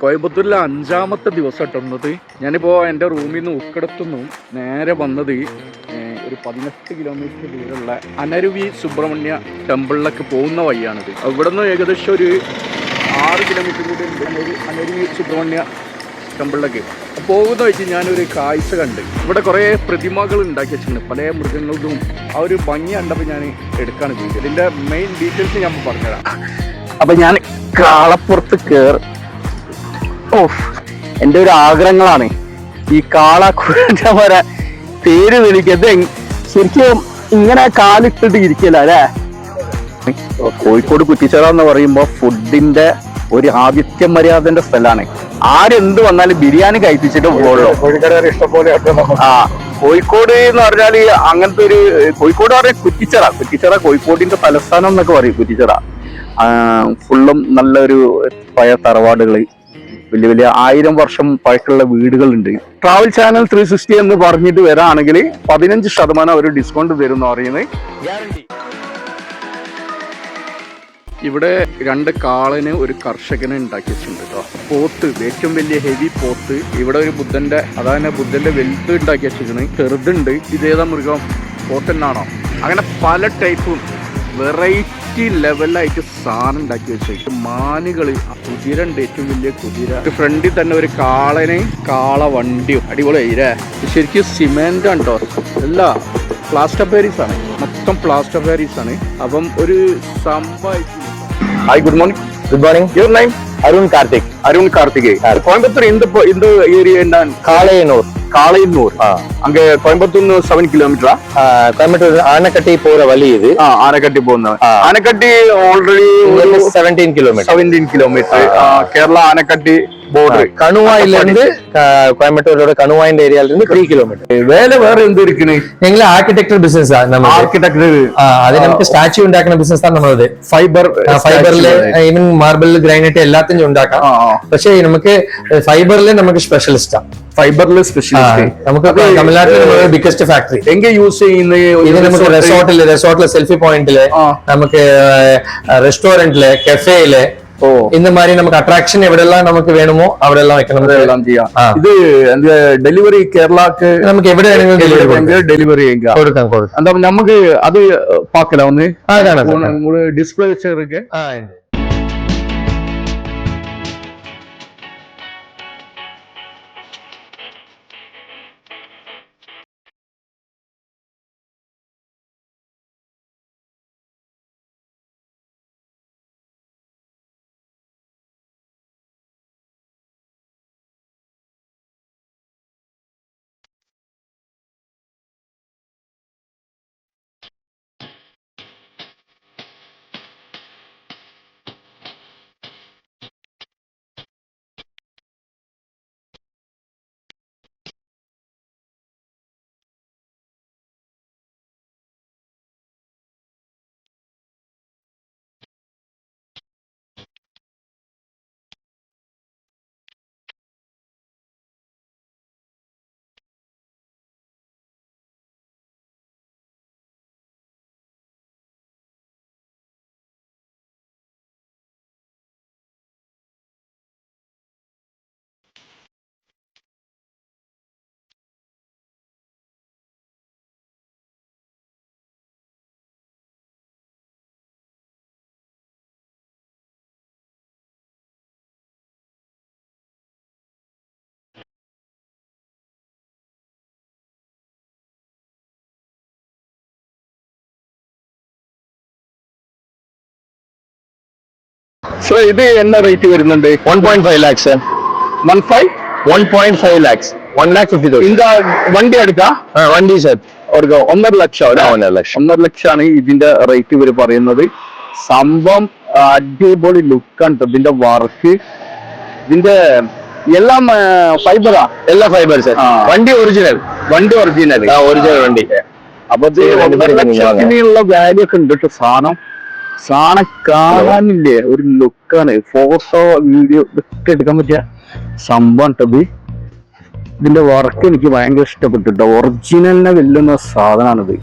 കോയമ്പത്തൂരിലെ 5ാമത്തെ ദിവസം ഇട്ടുന്നത്. ഞാനിപ്പോൾ എൻ്റെ റൂമിൽ നിന്ന് ഉക്കടത്തുനിന്നും നേരെ വന്നത് ഒരു 18 കിലോമീറ്റർ ദൂരമുള്ള അനരുവി സുബ്രഹ്മണ്യ ടെമ്പിളിലേക്ക് പോകുന്ന വഴിയാണിത്. ഇവിടെ നിന്ന് ഏകദേശം ഒരു 6 കിലോമീറ്റർ കൂടി ഉണ്ട് അനരുവി സുബ്രഹ്മണ്യ ടെമ്പിളിലേക്ക്. പോകുന്ന വെച്ച് ഞാനൊരു കാഴ്ച കണ്ട്. ഇവിടെ കുറേ പ്രതിമകൾ ഉണ്ടാക്കി വെച്ചിട്ടുണ്ട്, പല മൃഗങ്ങളുടെയും. ആ ഒരു ഭംഗി കണ്ടപ്പോൾ ഞാൻ എടുക്കാണ് ചെയ്തത്. ഇതിൻ്റെ മെയിൻ ഡീറ്റെയിൽസ് ഞാൻ പറഞ്ഞുതരാം. അപ്പം ഞാൻ കാളപ്പുറത്ത് കയറി. എൻ്റെ ഒരു ആഗ്രഹങ്ങളാണ് ഈ കാളക്കുഴ പേര് വിളിക്കത്. ശരിക്കും ഇങ്ങനെ കാലിട്ടിട്ട് ഇരിക്കില്ല അല്ലേ? കോഴിക്കോട് കുറ്റിച്ചിറ എന്ന് പറയുമ്പോൾ ഫുഡിന്റെ ഒരു ആതിഥ്യ മര്യാദന്റെ സ്ഥലമാണ്. ആരെന്ത് വന്നാലും ബിരിയാണി കഴിപ്പിച്ചിട്ട് പോകുള്ളൂ. കോഴിക്കോട് എന്ന് പറഞ്ഞാല് അങ്ങനത്തെ ഒരു കോഴിക്കോട് പറഞ്ഞാൽ കുറ്റിച്ചിറ കോഴിക്കോടിന്റെ തലസ്ഥാനം എന്നൊക്കെ പറയും. കുറ്റിച്ചിറ ഫുള്ളും നല്ലൊരു പഴയ തറവാടുകള്, വലിയ വലിയ 1000 വർഷം പഴക്കമുള്ള വീടുകളുണ്ട്. ട്രാവൽ ചാനൽ 360 എന്ന് പറഞ്ഞിട്ട് വരാണെങ്കിൽ 15% ഒരു ഡിസ്കൗണ്ട് തരും എന്ന് പറയുന്നത് ഗ്യാരണ്ടി. ഇവിടെ 2 കാളന് ഒരു കർഷകനെ ഉണ്ടാക്കി വെച്ചിട്ടുണ്ട് കേട്ടോ. പോത്ത്, ഏറ്റവും വലിയ ഹെവി പോത്ത്. ഇവിടെ ഒരു ബുദ്ധന്റെ, അതായത് ബുദ്ധന്റെ വലുത് ഉണ്ടാക്കി വെച്ചിരിക്കുന്നത്. ചെറുതുണ്ട്. ഇതേതാ മൃഗം? പോത്തന്നാണോ? അങ്ങനെ പല ടൈപ്പും വെറൈറ്റി ലെവലായിട്ട് സാധനം ഉണ്ടാക്കി വെച്ചിട്ട്. മാനുകള്, കുതിര ഉണ്ട്, ഏറ്റവും വലിയ കുതിര. ഫ്രണ്ടിൽ തന്നെ ഒരു കാള വണ്ടിയും അടിപൊളിയായില്ലേ. ശരിക്കും സിമെന്റ് ഉണ്ടോ? അല്ല, പ്ലാസ്റ്റർ പാരീസ് ആണ്, മൊത്തം പ്ലാസ്റ്റർ പാരീസ് ആണ്. അപ്പം ഒരു സംഭവം. Hi, good morning. Good morning. Your name? Arun Karthik. Coimbatore இந்த ஏரியா என்ன? காளையனூர். அங்க கோயம்புத்தூர் 7 கிலோமீட்டரா? கோயம்புத்தூர் ஆனக்கட்டி போற வழி இது. ஆனக்கட்டி போன. Anakatti already 17 kilometre. Kerala Anakatti border. കണുവായിல இருந்து கோயம்புத்தூரோட கணுவாயின் ஏரியால இருந்து 3 கிலோமீட்டர். வேற എന്ത് ഇരിക്കണേ? ഞങ്ങൾ ആർക്കിടെക്ചർ ബിസിനസ് ആണ്. നമ്മൾ ആർക്കിടെക്ചർ അത് നമുക്ക് സ്റ്റാച്യു ഉണ്ടാക്കുന്ന ബിസിനസ് ആണ് നമ്മളത്. ഫൈബറില് ഈവൻ മാർബിൾ, ഗ്രാനൈറ്റ് എല്ലാത്തിനും ഉണ്ടാക്കാം. പക്ഷേ നമുക്ക് ഫൈബറില് നമുക്ക് സ്പെഷ്യലിസ്റ്റ് ആണ്. ഫൈബറില് സ്പെഷ്യലിസ്റ്റ്. നമുക്ക് തമിഴ്നാട്ടിലെ ബിഗ്ഗസ്റ്റ് ഫാക്ടറി. എങ്ക യൂസ് ചെയ്യുന്ന ഇത് നമുക്ക് റിസോർട്ടില് സെൽഫി പോയിന്റില്, നമുക്ക് റെസ്റ്റോറന്റില്, കഫേയില്, இந்த மாதிரி நமக்கு அட்ராக்ஷன் எവിടെല്ലാം നമുക്ക് വേണമോ അവിടെല്ലാം വെക്കണം. ഇത് ഡെലിവറി കേരളക്ക് നമുക്ക് എവിടെ ഡെലിവറി കൊടുക്കാം. എന്താ നമുക്ക് അത് പാക്കല ഒന്ന് ഡിസ്പ്ലേ വെച്ചൊക്കെ. സോ ഇത് എന്നാ റേറ്റ് വരുന്നുണ്ട്? 1.5 lakhs. 1.5 lakhs. 1,50,000. இந்த വണ്ടി എടുക്കാ? വണ്ടി സാർ 1.5 ലക്ഷം. 1.5 ലക്ഷമാണ് ഇതിന്റെ റേറ്റ് ഇവര് പറയുന്നത്. സംഭവം അടിപൊളി ലുക്കാണ്. ഇതിന്റെ വർക്ക്, ഇതിന്റെ എല്ലാം ഫൈബറാ? എല്ലാ ഫൈബർ സാർ. വണ്ടി ഒറിജിനൽ വണ്ടി. അപ്പൊ ഇതിനുള്ള വാല്യൂ ഒക്കെ ഉണ്ട് കേട്ടോ. സാധനം കാണാനില്ലേ, ഒരു ലുക്കാണ്. ഫോട്ടോ, വീഡിയോ ഇതൊക്കെ എടുക്കാൻ പറ്റിയ സംഭവം കേട്ടത്. ഇതിന്റെ വർക്ക് എനിക്ക് ഭയങ്കര ഇഷ്ടപ്പെട്ടിട്ടോ. ഒറിജിനലിനെ വെല്ലുന്ന സാധനമാണിത്.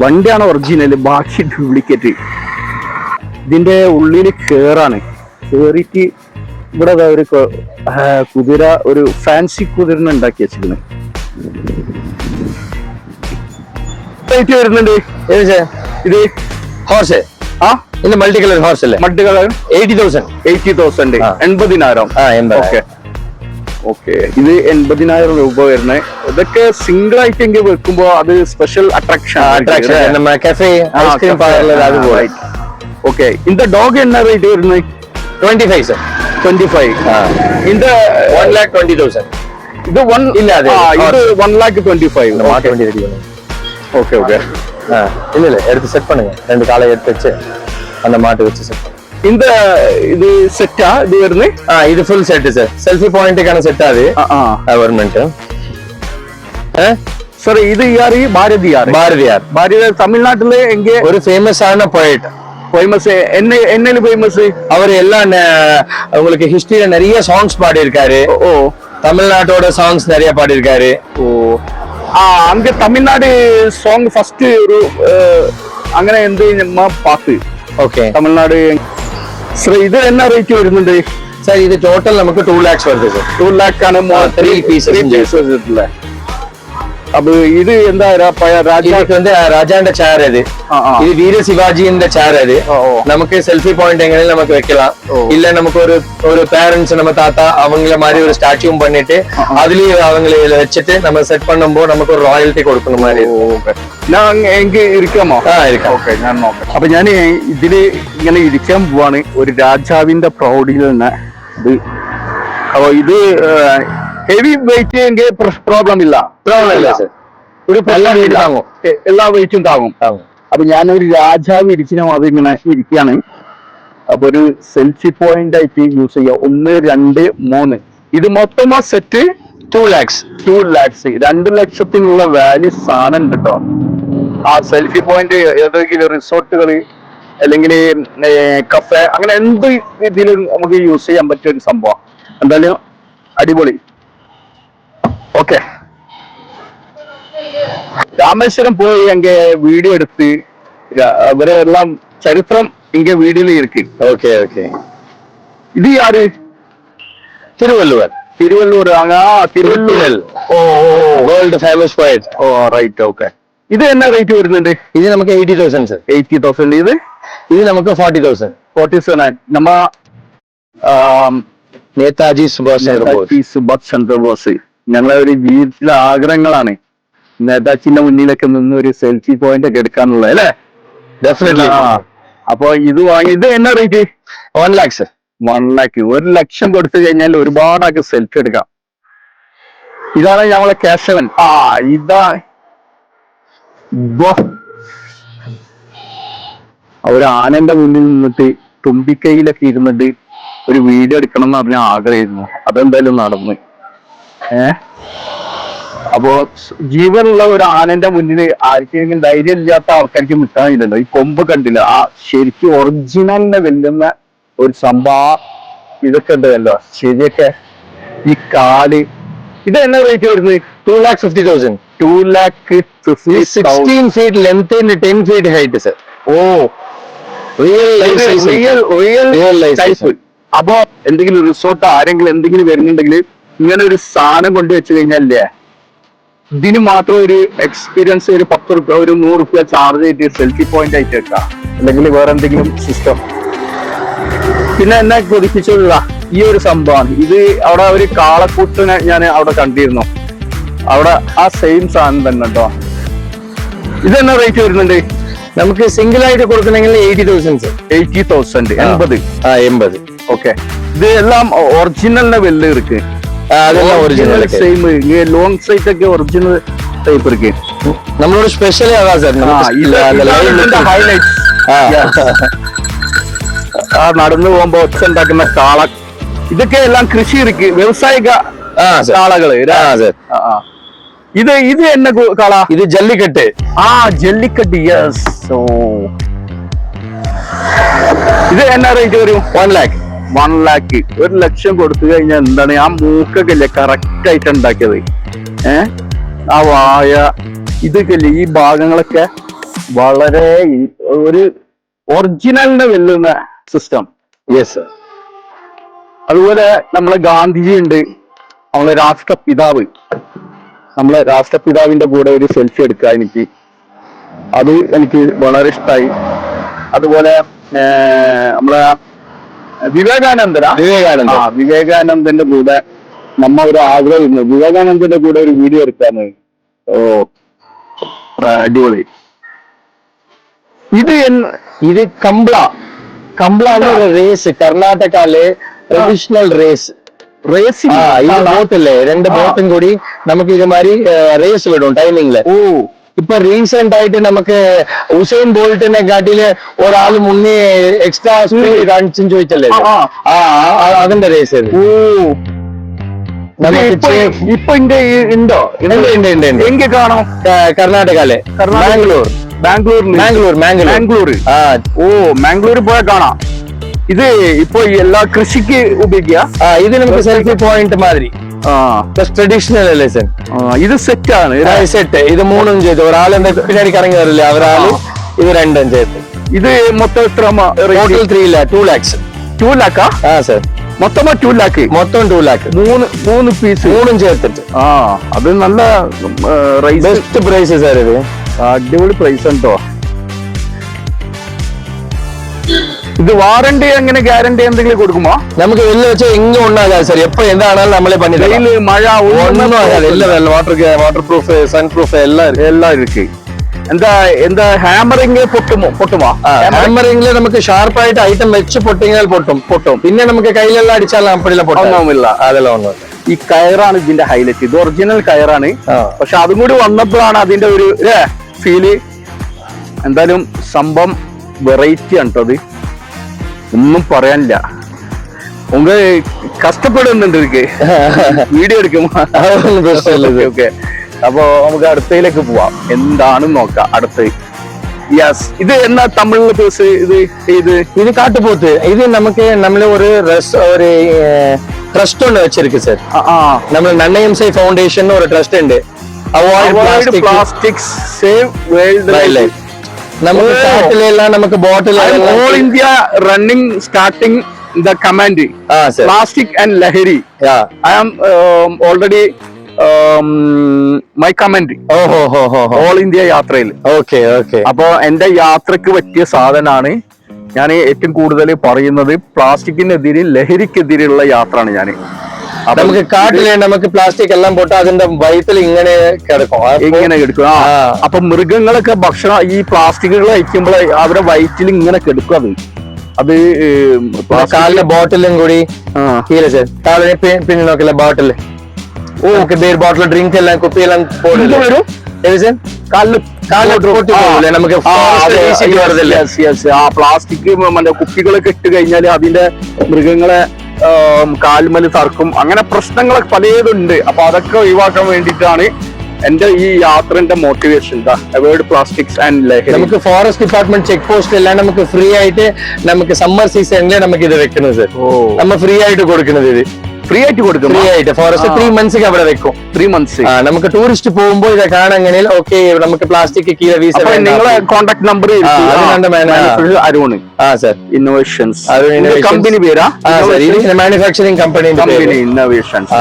വണ്ടിയാണ് ഒറിജിനൽ, ബാക്കി ഡ്യൂപ്ലിക്കേറ്റ്. ഇതിന്റെ ഉള്ളിൽ കേറിയിട്ട് ഇവിടെ ദാ ഒരു കുതിര, ഒരു ഫാൻസി കുതിരനെ ഉണ്ടാക്കി വെച്ചിരുന്നു. റേറ്റ് വരുന്നുണ്ട് ഇത് ഹോർസ് ഇത് മൾട്ടി കളർ ഹോർസ് അല്ലേ? Multi colour 80,000. 80,000 80,000. ഓക്കെ ഓക്കെ, ഇത് 80,000 രൂപ വരുന്നത്. ഇതൊക്കെ സിംഗിൾ ആയിട്ട് എങ്കിൽ വെക്കുമ്പോ അത് സ്പെഷ്യൽ അട്രാക്ഷൻ. ഓക്കെ, இந்த டாக் என்ன ரேட் வருது? 25 sir. 25. இந்த 1,20,000. இது 1 இல்ல அது இது 1,25,000. மாட்டு வண்டி ரெடி பண்ணுங்க. Okay okay. இல்ல எடுத்து செட் பண்ணுங்க. ரெண்டு காலை எடுத்து வச்சு அந்த மாட்டு வச்சு செட் பண்ணுங்க. இந்த இது செட்டா இது வருது? இது ஃபுல் செட் சார். செல்ஃபி பாயிண்ட்க்கான செட் அது. கவர்மெண்ட். சார் இது யாரு? பாரதியார். பாரதியார் தமிழ்நாட்டுல எங்க ஒரு ஃபேமஸான போயட். ஃபேமஸ் என்ன ஃபேமஸ்? அவர் எல்லாம் உங்களுக்கு ஹிஸ்டரியில நிறைய சாங்ஸ் பாடி இருக்காரு. ஓ, தமிழ்நாட்டோட சாங்ஸ் நிறைய பாடி இருக்காரு. ஓ, அங்க தமிழ்நாடு சாங் ஃபர்ஸ்ட் ஒரு അങ്ങനെ എന്ത് നമ്മ പാട്ട്. ഓക്കെ, തമിഴ്നാട്. സർ ഇത് എന്നാ റേറ്റ് വരുന്നുണ്ട്? സാർ ഇത് ടോട്ടൽ നമുക്ക് 2 lakhs വരുത് സാർ. 2 lakh ആണ് 3 pieces ഇല്ല. അപ്പൊ ഇത് എന്താ രാജാക്ക് രാജാന്റെ ചേർ ഇത്. ഇത് വീര സിവാജിന്റെ ചേർ ഇത്. നമുക്ക് സെൽഫി പോയിന്റ് എങ്ങനെ നമുക്ക് വെக்கலாம். இல்ல நமக்கு ஒரு பேரண்ட்ஸ் நம்ம தாத்தா அவங்கள மாதிரி ஒரு ஸ்டாச்சுவும் பண்ணிட்டு அதுலயே அவங்கள வச்சுட்டு நம்ம செட் பண்ணும்போது நமக்கு ஒரு ராயல்ட்டி കൊടുക്കുന്ന மாதிரி. ഞാൻ എനിക്ക് ഇരിക്കാമോ? ഇരിക്കാം. ഓക്കെ, ഞാൻ നോക്കാം. അപ്പൊ ഞാൻ ഇതില് ഇങ്ങനെ ഇരിക്കാൻ പോവാണ്. ഒരു രാജാവിന്റെ പ്രൗഢിയിൽ തന്നെ ഇത്. അപ്പൊ ഇത് ഹെവി വെയിറ്റ് എങ്കിൽ പ്രോബ്ലം ഇല്ല. ഒരു എല്ലാ വെയിറ്റും താങ്ങും. അപ്പൊ ഞാനൊരു രാജാവ് ഇരിക്കുന്ന അത് ഇങ്ങനെ ഇരിക്കുകയാണ്. അപ്പൊ ഒരു സെൽഫി പോയിന്റ് ആയിട്ട് യൂസ് ചെയ്യാം. 1 2 3 ഇത് മൊത്തം സെറ്റ് 2 lakhs. 2 lakhs 2 ലക്ഷത്തിനുള്ള വാല്യൂ സാധനം ഉണ്ട് കേട്ടോ. ആ സെൽഫി പോയിന്റ് ഏതെങ്കിലും റിസോർട്ടുകൾ അല്ലെങ്കിൽ കഫേ അങ്ങനെ എന്ത് രീതിയിലും നമുക്ക് യൂസ് ചെയ്യാൻ പറ്റിയ ഒരു സംഭവം. എന്തായാലും അടിപൊളി. ഓക്കെ, രാമേശ്വരം പോയി എങ്ക വീഡിയോ എടുത്ത് ഇവരെ എല്ലാം ചരിത്രം ഇങ്ക വീഡിയോയിൽ ഇருக்கு. Okay okay. ഇത് ആര്? തിരുവള്ളുവർ. തിരുവള്ളുവർ. ഓ, വേൾഡ് ഫേമസ് പോയറ്റ്. ഓ റൈറ്റ്. ഓക്കെ, ഇത് എന്നാ റേറ്റ് വരുന്നുണ്ട്? ഇത് നമുക്ക് 80,000 സർ. 80,000. ഇത് നമുക്ക് 40,000. 47. നമ്മ നേതാജി സുഭാഷ് ചന്ദ്രബോസ് ഞങ്ങളെ ഒരു ജീവിതത്തിലെ ആഗ്രഹങ്ങളാണ് നേതാജിന്റെ മുന്നിലൊക്കെ നിന്ന് ഒരു സെൽഫി പോയിന്റ് ഒക്കെ എടുക്കാനുള്ളത് അല്ലേ? ഡെഫിനറ്റ്ലി. അപ്പൊ ഇത് വാങ്ങി. ഇത് എന്നാ റേറ്റ്? 1 lakh sir. 1 lakh. 1 ലക്ഷം കൊടുത്തു കഴിഞ്ഞാൽ ഒരുപാടൊക്കെ സെൽഫി എടുക്കാം. ഇതാണ് ഞങ്ങളെ കേശവൻ. ഇതാ ഒരു ആനന്റെ മുന്നിൽ നിന്നിട്ട് തുമ്പിക്കൈയിലൊക്കെ ഇരുന്നിട്ട് ഒരു വീഡിയോ എടുക്കണം എന്ന് പറഞ്ഞ ആഗ്രഹമായിരുന്നു. അതെന്തായാലും നടന്നു. അപ്പോ ജീവനുള്ള ഒരു ആനന്റെ മുന്നിൽ ആർക്കെങ്കിലും ധൈര്യം ഇല്ലാത്ത ആൾക്കാർക്ക് നിൽക്കാനില്ലല്ലോ. ഈ കൊമ്പ് കണ്ടില്ല, ആ ശരിക്കും ഒറിജിനലിനെ വെല്ലുന്ന ഒരു സംഭവം ഇതൊക്കെ ഉണ്ടല്ലോ. ശരിയൊക്കെ ഈ കാല്. ഇത് എന്നാ റേറ്റ് വരുന്നത്? 2,50,000. 2,50,000. 16 feet length and 10 feet height sir. Oh, real life. അപ്പൊ എന്തെങ്കിലും റിസോർട്ട് ആരെങ്കിലും എന്തെങ്കിലും വരുന്നുണ്ടെങ്കിൽ ഇങ്ങനെ ഒരു സാധനം കൊണ്ട് വെച്ച് കഴിഞ്ഞാലേ ഇതിന് മാത്രം ഒരു എക്സ്പീരിയൻസ് ഒരു 10 രൂപ ഒരു 100 രൂപ ചാർജ് ചെയ്തിട്ട് സെൽഫി പോയിന്റ് ആയിട്ട് വെക്കാം. അല്ലെങ്കിൽ വേറെ എന്തെങ്കിലും സിസ്റ്റം. പിന്നെ എന്നെ കൊതിപ്പിച്ചുള്ള ഈ ഒരു സംഭവമാണ് ഇത്. അവിടെ ഒരു കാളക്കൂട്ടിനെ ഞാൻ അവിടെ കണ്ടിരുന്നു. അവിടെ ആ സെയിം സാധനം തന്നെ കേട്ടോ. ഇത് എന്നാ റേറ്റ് വരുന്നുണ്ട്? നമുക്ക് സിംഗിൾ ആയിട്ട് കൊടുക്കണമെങ്കിൽ 80,000. 80,000. 80. ഓക്കെ, ഇത് എല്ലാം ഒറിജിനലിന്റെ വെല്ല് ഇருக்கு. அதெல்லாம் ஒரிஜினல் சேம். இங்க லாங் சைட் ഒക്കെ ഒറിജിനൽ ടൈപ്പ് இருக்கு. നമ്മളോട് സ്പെഷ്യലി അതാ സർ. ഹൈലൈറ്റ്. നടന്നു പോകുമ്പോ ഒച്ച ഉണ്ടാക്കുന്ന കാള. ഇതൊക്കെ എല്ലാം കൃഷി ഇருக்கு. വ്യവസായിക കാളകള്. ഇത് എന്നെ കാള? ഇത് ജല്ലിക്കെട്ട്. ജല്ലിക്കെട്ട്. യെസ്. ഇത് എന്നാ റേറ്റ് വരും? 1 lakh. 1 lakh. 1 ലക്ഷം കൊടുത്തു കഴിഞ്ഞാൽ എന്താണ് ആ മൂക്കൊക്കെ അല്ലേ കറക്റ്റ് ആയിട്ട് ഉണ്ടാക്കിയത്. ആ വായ ഇതൊക്കെ അല്ലേ ഈ ഭാഗങ്ങളൊക്കെ വളരെ ഒരു ഒറിജിനലിനെ വെല്ലുന്ന സിസ്റ്റം. യെസ്. അതുപോലെ നമ്മളെ ഗാന്ധിജി ഉണ്ട്, നമ്മളെ രാഷ്ട്രപിതാവ്. നമ്മളെ രാഷ്ട്രപിതാവിന്റെ കൂടെ ഒരു സെൽഫി എടുക്കുക എനിക്ക്, അത് എനിക്ക് വളരെ ഇഷ്ടമായി. അതുപോലെ നമ്മളെ വിവേകാനന്ദന്റെ കൂടെ നമ്മ ഒരു ആഗ്രഹം, വിവേകാനന്ദന്റെ കൂടെ ഒരു വീഡിയോ എടുക്കാന്ന്. ഓ അടിപൊളി. ഇത് കംബ്ല ഒരു റേസ്, കർണാടകയിലെ ട്രഡീഷണൽ റേസ്. ഇത് ബോട്ടില്ലേ, 2 ബോട്ടും കൂടി നമുക്ക് ഇതുമാതിരി റേസ് വിടും ടൈമിംഗില്. ഇപ്പൊ റീസെന്റ് ആയിട്ട് നമുക്ക് ഉസൈൻ ബോൾട്ടിനെ കാട്ടില് ഒരാൾ മുന്നേ എക്സ്ട്രാ സ്പീഡ് കാണിച്ചെന്ന് ചോദിച്ചല്ലേ, അതിന്റെ റേസ്. ഇപ്പൊ ഉണ്ടോ? എങ്കിൽ കാണാം. കർണാടകയിലെ മാംഗ്ലൂർ. മാംഗ്ലൂർ പോയാൽ കാണാം. ഇത് ഇപ്പൊ എല്ലാ കൃഷിക്ക് ഉപയോഗിക്കുക. ഇത് നമുക്ക് സെൽഫി പോയിന്റ് മാതിരി ട്രഡീഷണൽ അല്ലേ സർ? ഇത് സെറ്റ് ആണ്. സെറ്റ്. ഇത് 3 ചെയ്ത് ഒരാൾ പിന്നാടി കറങ്ങി വരില്ല, ഒരാള് ഇത് 2 ചെയ്ത്. ഇത് മൊത്തം എത്ര? 3 lakh 2 lakhs. 2 lakh? സർ മൊത്തം 2 lakh. മൊത്തം 2 lakh. 3 പീസ് 3 ചേർത്തിട്ട്. അത് നല്ല ബെസ്റ്റ് പ്രൈസ് സാർ. ഇത് അടിപൊളി പ്രൈസ് ഉണ്ടോ? ഇത് വാറണ്ടി എങ്ങനെ, ഗ്യാരണ്ടി എന്തെങ്കിലും കൊടുക്കുമോ? നമുക്ക് വെള്ളം വെച്ചാൽ എങ്ങനെ ഉണ്ടാകാം സാർ, എപ്പോ എന്താണെങ്കിലും നമ്മളെ പണി. മഴ ഒന്നും എല്ലാം വാട്ടർ പ്രൂഫ്, സൺ പ്രൂഫ് എല്ലാം ഇരിക്കും. എന്താ ഹാമറിങ് പൊട്ടുമോ? ഹാമറിംഗില് നമുക്ക് ഷാർപ്പായിട്ട് ഐറ്റം വെച്ച് പൊട്ടിയാൽ പൊട്ടും. പിന്നെ നമുക്ക് കയ്യിലെല്ലാം അടിച്ചാൽ അപ്പടില്ല പൊട്ടൊന്നുമില്ല. അതെല്ലാം ഒന്നും. ഈ കയറാണ് ഇതിന്റെ ഹൈലൈറ്റ്. ഇത് ഒറിജിനൽ കയറാണ്, പക്ഷെ അതും കൂടി വന്നപ്പോഴാണ് അതിന്റെ ഒരു ഫീല്. എന്തായാലും സംഭവം വെറൈറ്റി ആണ് കേട്ടോ. അത് ഒന്നും പറയാനില്ല. ഉങ്ക കഷ്ടപ്പെടുന്നുണ്ട് എനിക്ക് വീഡിയോ എടുക്കുമ്പോ. ഓക്കെ, അപ്പൊ നമുക്ക് അടുത്തയിലേക്ക് പോവാം. എന്താണെന്ന് നോക്കാം അടുത്ത്. യെസ്, ഇത് എന്നാ തമിഴിലെ പേസ്? ഇത് കാട്ടുപോത്ത്. ഇത് നമുക്ക് നമ്മള് ഒരു ട്രസ്റ്റ് ഉണ്ട് വെച്ചിരിക്കും സാർ. നമ്മൾ നന്നയം സേ ഫൗണ്ടേഷൻ ഒരു ട്രസ്റ്റ് ഉണ്ട്. Avoid plastics, save wildlife. നമുക്ക് കാട്ടിലെല്ലാം നമുക്ക് bottle all India running starting the command plastic and ലഹരി. I am already my comment all India യാത്രയിൽ. അപ്പൊ എന്റെ യാത്രക്ക് പറ്റിയ സാധനമാണ് ഞാൻ ഏറ്റവും കൂടുതൽ പറയുന്നത്. പ്ലാസ്റ്റിക്കിനെതിരെ, ലഹരിക്കെതിരെയുള്ള യാത്രയാണ് ഞാൻ. നമുക്ക് കാട്ടിലെ നമുക്ക് പ്ലാസ്റ്റിക് എല്ലാം പോട്ട് അതിന്റെ വയറ്റിൽ ഇങ്ങനെ കിടക്കും. അപ്പൊ മൃഗങ്ങളൊക്കെ ഭക്ഷണം ഈ പ്ലാസ്റ്റിക്കുകൾ കഴിക്കുമ്പോൾ അവരുടെ വയറ്റിൽ ഇങ്ങനെ കിടക്കും. അത് കാലിന്റെ ബോട്ടിലും കൂടി കാലിന് പിന്നെ നോക്കില്ല ബോട്ടിൽ. ബീർ ബോട്ടിൽ, ഡ്രിങ്ക് എല്ലാം കുപ്പിയെല്ലാം പോടും. പ്ലാസ്റ്റിക് കുപ്പികളൊക്കെ ഇട്ട് കഴിഞ്ഞാൽ അതിന്റെ മൃഗങ്ങളെ കാൽമല് തർക്കും, അങ്ങനെ പ്രശ്നങ്ങളൊക്കെ പലതുണ്ട്. അപ്പൊ അതൊക്കെ ഒഴിവാക്കാൻ വേണ്ടിയിട്ടാണ് എന്റെ ഈ യാത്രന്റെ മോട്ടിവേഷൻ. അവോയ്ഡ് പ്ലാസ്റ്റിക്സ് ആൻഡ് ലഹരി. നമുക്ക് ഫോറസ്റ്റ് ഡിപ്പാർട്ട്മെന്റ് ചെക്ക് പോസ്റ്റ് എല്ലാം നമുക്ക് ഫ്രീ ആയിട്ട്, നമുക്ക് സമ്മർ സീസണില് നമുക്ക് ഇത് വെക്കുന്നത്. നമ്മൾ ഫ്രീ ആയിട്ട് കൊടുക്കുന്നത്. ഇത് ഫ്രീ ആയിട്ട് കൊടുക്കും. ഫ്രീ ആയിട്ട് ഫോറസ്റ്റ് 3 months അവിടെ വെക്കും. 3 months നമുക്ക് ടൂറിസ്റ്റ് പോകുമ്പോൾ ഇത് കാണാൻ ഓക്കെ. നമുക്ക് പ്ലാസ്റ്റിക് കീഴ വീസ. നിങ്ങളെ contact number Arun sir, innovations company പേരാ? Manufacturing company innovations.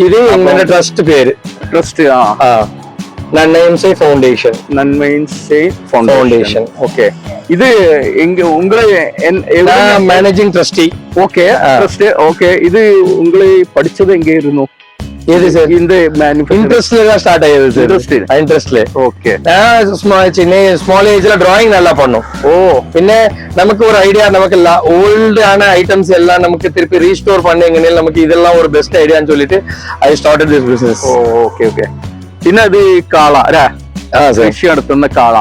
ഇത് എങ്ങനെ ട്രസ്റ്റ് പേര്? Trust Nannayam say foundation. Okay, ഇത് managing trustee. Okay, trust. Okay, ഇത് ഉങ്ങള് പഠിച്ചത് എങ്ങായിരുന്നു? இன்ட்ரெஸ்ட்ல ஸ்டார்ட் ஆயிடுது. இன்ட்ரெஸ்ட்ல ஓகே. ஸ்மால் ஏஜ்ல டிராயிங் நல்லா பண்ணும். പിന്നെ നമുക്ക് ഒരു ഐഡിയ, നമുക്ക് ഓൾഡ് ആണ് ഐറ്റംസ് എല്ലാം നമുക്ക് തിരിച്ച് റീസ്റ്റോർ പണിയെങ്കിൽ നമുക്ക് ഇതെല്ലാം ഒരു ബെസ്റ്റ് ഐഡിയ എന്ന് ചൊല്ലിട്ട് I started this business. Okay okay. പിന്നെ ഇത് കാള അല്ലേ? കൃഷി നടത്തുന്ന കാള.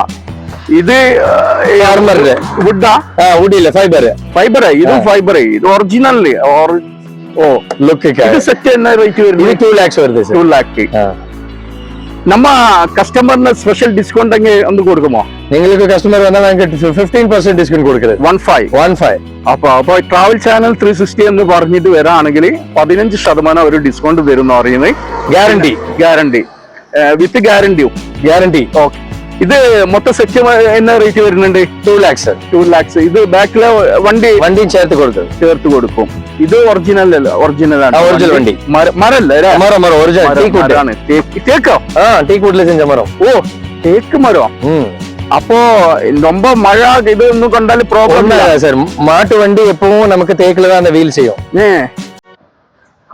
ഇത് വുഡാ? വുഡില്ല, ഫൈബർ. ഇത് ഫൈബർ. ഇത് ഒറിജിനൽ. സെറ്റ് എന്നാ റേറ്റ് വരുന്നത്? 2 lakhs വരുന്നത്. 2 lakh. നമ്മ കസ്റ്റമറിന് സ്പെഷ്യൽ ഡിസ്കൗണ്ട് ഒന്ന് കൊടുക്കുമോ? നിങ്ങൾക്ക് കസ്റ്റമർ വന്നാൽ നിങ്ങൾക്ക് 15% ഡിസ്കൗണ്ട് കൊടുക്കുന്നത്. 15. അപ്പൊ ട്രാവൽ ചാനൽ 360 എന്ന് പറഞ്ഞിട്ട് വരാണെങ്കിൽ 15% ഒരു ഡിസ്കൗണ്ട് വരും എന്ന് പറയുന്നത്. ഗ്യാരണ്ടി വിത്ത് ഗ്യാരണ്ടി. ഓക്കെ. ഇത് മൊത്തം സെറ്റ് എന്ന റേറ്റ് വരുന്നുണ്ട്? 2 lakhs. 2 lakhs. ഇത് ബാക്കിലെ വണ്ടിയും ചേർത്ത് കൊടുക്കും. ഇത് ഒറിജിനൽ അല്ല, ഒറിജിനലാണ്. ഒറിജിനൽ വണ്ടി. മരല്ലേ? മരം ഒറിജിനൽ മരമാണ്. തേക്കോ? ടീക്കൂട്ടിൽ செஞ்ச മരം. ഓ, തേക്ക് മരം. அப்போ ரொம்ப மழை இது ஒன்னும் கொண்டாலும் ப்ராப்ளம் இல்ல சார். மாட்டு வண்டி எப்பவும் நமக்கு தேக்குல தான் அந்த வீல் செய்யும்.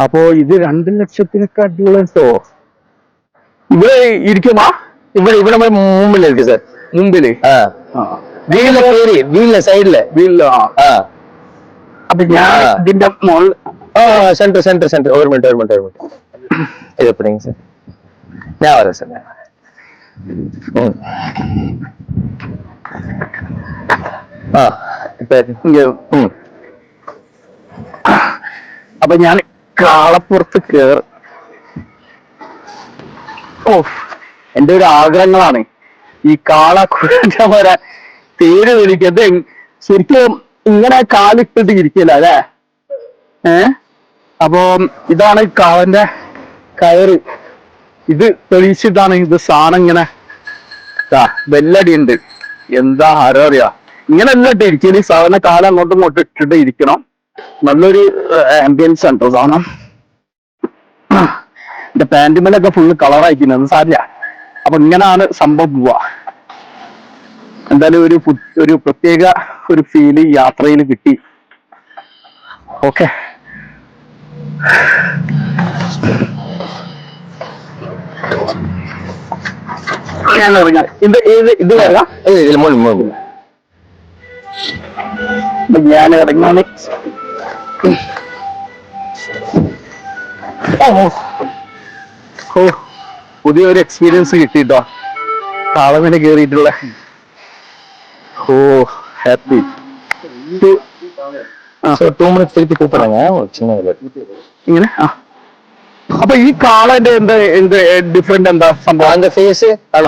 അപ്പോ ഇത് 2 ലക്ഷത്തിനൊക്കെ അടിപൊളി കേട്ടോ. ഇവിടെ ഇരിക്കുമാ? ഇവിടെ മുമ്പിൽ ഇരിക്കും സാർ. മുമ്പില് വീലില് കയറി, വീലില് സൈഡില് വീലില്. അപ്പൊ ഞാൻ ഇതിന്റെ മോൾ സെന്റർ ഒരു മിനിറ്റ് ഇത് എപ്പിടിங்க സാർ. ഞാൻ വരാം സാർ. അപ്പൊ ഞാൻ കാളപ്പുറത്ത് കേറ്. ഓ, എന്റെ ഒരു ആഗ്രഹങ്ങളാണ് ഈ കാള വരാൻ. തേര് വിളിക്കത് ശരിക്കും ഇങ്ങനെ കാലിട്ടിട്ട് ഇരിക്കില്ല അല്ലേ? അപ്പൊ ഇതാണ് കാളന്റെ കയറ്. ഇത് തെളിയിച്ചിട്ടാണ് ഇത് സാധനം ഇങ്ങനെ ബെല്ലടി ഉണ്ട്. എന്താ ആരോ അറിയാ, ഇങ്ങനെ അല്ല ഇട്ട് ഇരിക്കല്. സാധാരണ കാലം അങ്ങോട്ടും ഇങ്ങോട്ടും ഇട്ടിട്ട് ഇരിക്കണം. നല്ലൊരു ആംബിയൻസ് ആണ് കേട്ടോ സാധനം. എന്റെ പാന്റിമേലൊക്കെ ഫുള്ള് കളറായിരിക്കുന്നത് സാരില്ല. അപ്പൊ ഇങ്ങനെയാണ് സംഭവം പോവാ. എന്തായാലും ഒരു പ്രത്യേക ഒരു ഫീല് യാത്രയിൽ കിട്ടി. ഓക്കെ, ഞാൻ ഇറങ്ങാം. ഇത് വരാം. ഞാൻ ഇറങ്ങാണ്. ഓ, പുതിയൊരു എക്സ്പീരിയൻസ് കിട്ടിട്ടോ കാളമേലെ കേറിയിട്ടുള്ള. ഓ, ഹാപ്പി. 2 minutes திருப்பி கூப்பிடுறாங்க சின்ன ഇങ്ങനെ. അപ്പൊ ഈ കാളന്റെ എന്ത് ഡിഫറെന്റ് എന്താ സംഭവം? அந்த ஃபேஸ்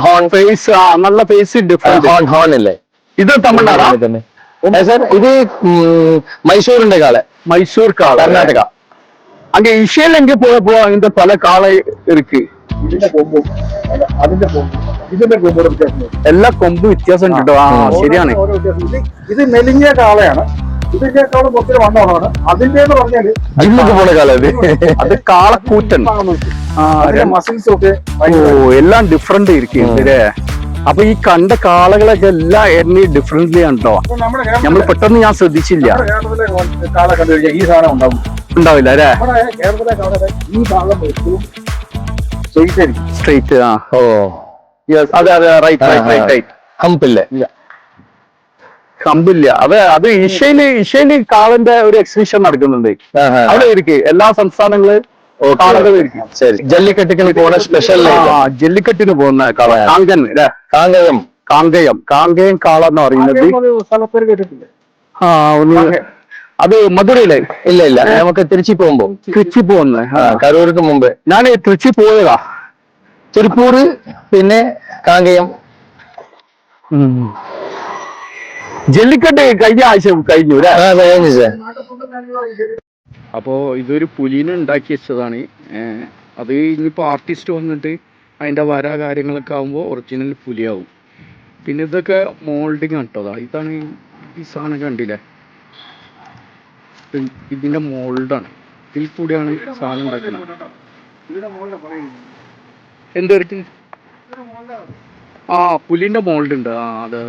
ஹார்ன் ഫേസ് നല്ല ഫേസ് ഡിഫറെന്റ്. ஹார்ன் இல்ல ഇത് തമിഴ്നാടാ சார்? இது மைசூருന്റെ കാള. മൈസൂർ കാള, കർണാടക. அங்க இஷேல் எங்க போறப்போ இந்த பல காளை இருக்கு. എല്ലാ കൊമ്പും വ്യത്യാസം ഉണ്ട്. ശരിയാണ്. ഇത് മെലിഞ്ഞ കാളയാണ്. ഇതിനേക്കാളും ഒത്തിരി വണ്ണമാണ്. അതിന്റെ പറഞ്ഞാല് ജിമ്മിക്ക് പോണ കാള. അത് കാളക്കൂറ്റൻ. മസിൽസും ഒക്കെ എല്ലാം ഡിഫറെന്റ് ഇരിക്കും. അപ്പൊ ഈ കണ്ട കാളകളൊക്കെ എല്ലാം എന്നെ ഡിഫറെന്റ്ലി ആണോ. നമ്മൾ പെട്ടെന്ന് ഞാൻ ശ്രദ്ധിച്ചില്ല. കേരളത്തിലെ കാള കണ്ടു കഴിഞ്ഞാൽ ഈ സാധനം ഉണ്ടാവില്ല അല്ലേ? കേരളത്തിലെ കാളയുടെ ഈ ഭാഗം ഏറ്റവും സ്ട്രെയിറ്റ്. ഓ അതെ അതെ, റൈറ്റ്. ഹംപില്ല. കമ്പില്ല. അത് ഇഷയില് കാളന്റെ ഒരു എക്സിബിഷൻ നടക്കുന്നുണ്ട്. അവിടെ ഇരിക്കും എല്ലാ സംസ്ഥാനങ്ങള് കാളകൾ ഇരിക്കും. ശരി. ജല്ലിക്കെട്ടിന് പോണ സ്പെഷ്യൽ. ജല്ലിക്കെട്ടിന് പോകുന്ന കാള കാങ്കൻ അല്ലേ? കാങ്കയം കാള എന്ന് പറയുന്നത്. സ്ഥലപ്പേര് കേട്ടിട്ടില്ല. അത് മധുരയിലെ? ഇല്ല നമുക്ക് തിരുച്ചി പോകുന്ന കരൂർക്ക് മുമ്പ് ഞാൻ തിരുച്ചി പോയതാ. തിരുപ്പൂര് പിന്നെ കാങ്കയം. ജല്ലിക്കെട്ട് കഴിഞ്ഞ ആഴ്ച കഴിഞ്ഞു അല്ലേ? അപ്പോ ഇതൊരു പുലിനെ ഉണ്ടാക്കി വെച്ചതാണ്. അത് ഇനിയിപ്പോ ആർട്ടിസ്റ്റ് വന്നിട്ട് അതിന്റെ കാര്യങ്ങളൊക്കെ ആകുമ്പോൾ ഒറിജിനൽ പുലിയാവും. പിന്നെ ഇതൊക്കെ മോൾഡിങ് കേട്ടതാ. ഇതാണ് ഈ സാധനം കണ്ടില്ലേ? ഇതിന്റെ മോൾഡാണ്. ഇതിൽ കൂടിയാണ് സാധനം ഉണ്ടാക്കുന്നത്. എന്തൊരു പുലിന്റെ മോൾഡ് ഉണ്ട്. അതെ.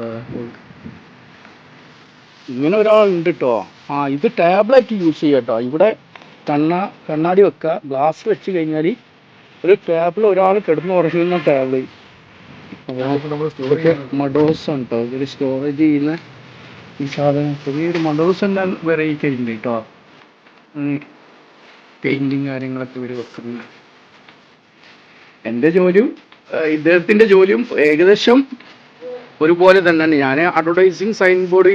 ഇങ്ങനെ ഒരാളുണ്ട് കേട്ടോ. ഇത് ടാബ്ലറ്റ് യൂസ് ചെയ്യാം കേട്ടോ. ഇവിടെ കണ്ണാടി വെക്കുക, ഗ്ലാസ് വെച്ച് കഴിഞ്ഞാൽ ഒരു ടേബിൾ ഒരാൾ കിടന്നുറങ്ങുന്ന ടേബിൾ. മഡോസ ഉണ്ടോ ഇതൊരു സ്റ്റോറേജ് ചെയ്യുന്ന ഈ സാധനം. ചെറിയൊരു മഡോസന്റെ വെറൈറ്റി ഉണ്ട് കേട്ടോ. പെയിന്റിങ് കാര്യങ്ങളൊക്കെ ഇവർ വെക്കുന്നത്. എൻ്റെ ജോലിയും ഇദ്ദേഹത്തിന്റെ ജോലിയും ഏകദേശം ഒരുപോലെ തന്നെയാണ്. ഞാൻ അഡ്വർടൈസിങ് സൈൻ ബോർഡ്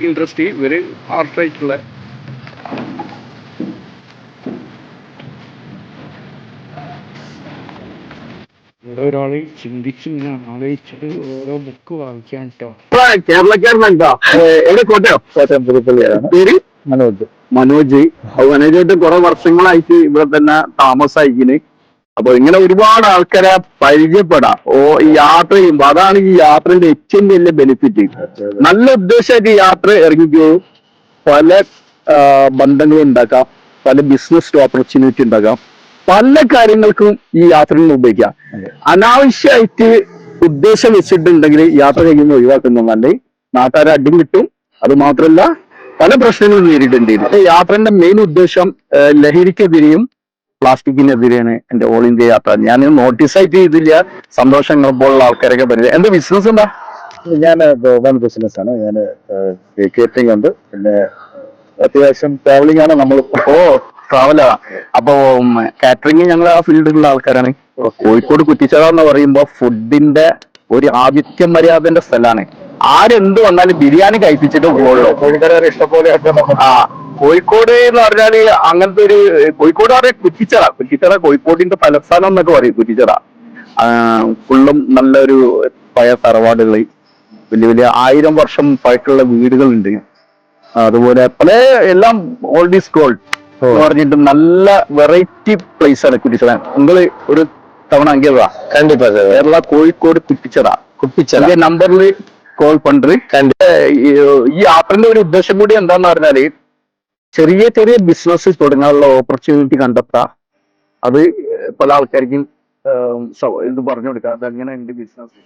ഇൻഡസ്ട്രി, ഇവര് ആർട്ടായിട്ടുള്ള. ഇവിടെ ഒരാള് ചിന്തിച്ച് ഇങ്ങനെ ആലോചിച്ചിട്ട് ഓരോ ബുക്ക് വായിക്കാൻ കേട്ടോ. കേരളക്കാരനുണ്ടോ? എവിടെ? കോട്ടയം പുതുപ്പള്ളിയാണ്. പേര് മനോജ്. മനോജായിട്ട് കുറെ വർഷങ്ങളായിട്ട് ഇവിടെ തന്നെ താമസായിക്കിന്. അപ്പൊ ഇങ്ങനെ ഒരുപാട് ആൾക്കാരെ പരിചയപ്പെടാം. ഈ യാത്ര ചെയ്യുമ്പോ അതാണ് ഈ യാത്രയുടെ ഏറ്റവും വലിയ ബെനിഫിറ്റ്. നല്ല ഉദ്ദേശമായിട്ട് യാത്ര ഇറങ്ങിക്കോ. പല ബന്ധങ്ങൾ ഉണ്ടാക്കാം, പല ബിസിനസ് ഓപ്പർച്യൂണിറ്റി ഉണ്ടാക്കാം, പല കാര്യങ്ങൾക്കും ഈ യാത്രയിൽ ഉപയോഗിക്കാം. അനാവശ്യമായിട്ട് ഉദ്ദേശം വെച്ചിട്ടുണ്ടെങ്കിൽ യാത്ര ചെയ്യുന്ന ഒഴിവാക്കുന്നതല്ലേ നാട്ടുകാരെ അടിയും കിട്ടും. അത് മാത്രമല്ല പല പ്രശ്നങ്ങളും നേരിടേണ്ടിയിരുന്നു. യാത്രന്റെ മെയിൻ ഉദ്ദേശം ലഹരിക്കെതിരെയും പ്ലാസ്റ്റിക്കിനെതിരെയാണ് എന്റെ ഓൾ ഇന്ത്യ യാത്ര. ഞാൻ നോട്ടീസായിട്ട് ചെയ്തില്ല, സന്തോഷങ്ങൾ പോലുള്ള ആൾക്കാരൊക്കെ പറയുന്നത്. എന്റെ ബിസിനസ് എന്താ? ഞാൻ ഗവൺമെന്റ് ബിസിനസ് ആണ്. ഞാൻ കേറ്ററിംഗ് ഉണ്ട്, പിന്നെ അത്യാവശ്യം ട്രാവലിംഗ് ആണ് നമ്മൾ. ഓ, ട്രാവലാ. അപ്പൊ കാറ്ററിംഗ് ഞങ്ങൾ ആ ഫീൽഡിലുള്ള ആൾക്കാരാണ്. കോഴിക്കോട് കുറ്റിച്ചറ എന്ന് പറയുമ്പോ ഫുഡിന്റെ ഒരു ആതിഥ്യ മര്യാദന്റെ സ്ഥലമാണ്. ആരെന്ത് വന്നാലും ബിരിയാണി കഴിപ്പിച്ചിട്ട് പോകുള്ളൂ. കോഴിക്കോടുകാരെ ഇഷ്ടംപോലെ ആ, കോഴിക്കോട് എന്ന് പറഞ്ഞാല് അങ്ങനത്തെ ഒരു കോഴിക്കോട് പറഞ്ഞാൽ കുറ്റിച്ചറ കോഴിക്കോടിന്റെ തലസ്ഥാനം എന്നൊക്കെ പറയും. കുറ്റിച്ചറ ഫുള്ളും നല്ലൊരു പഴയ തറവാടുകൾ, വലിയ വലിയ 1000 വർഷം പഴക്കമുള്ള വീടുകളുണ്ട്. അതുപോലെ പല എല്ലാം ഓൾഡ് ഈസ് ഗോൾഡ് എന്ന് പറഞ്ഞിട്ട് നല്ല വെറൈറ്റി പ്ലേസ് ആണ് കുറ്റിച്ചറ. നിങ്ങൾ ഒരു തവണ അങ്കേതാ கண்டிப்பா சார். കേരള കോഴിക്കോട് കുറ്റിച്ചറ നമ്പറിൽ കോൾ പണ്ട്. ഈ യാത്രന്റെ ഒരു ഉദ്ദേശം കൂടി എന്താന്ന് പറഞ്ഞാല് ചെറിയ ചെറിയ ബിസിനസ് തുടങ്ങാനുള്ള ഓപ്പർച്യൂണിറ്റി കണ്ടെത്താം. അത് പല ആൾക്കാർക്കും ഇത് പറഞ്ഞു കൊടുക്കാം. അതെങ്ങനെ എന്റെ ബിസിനസ്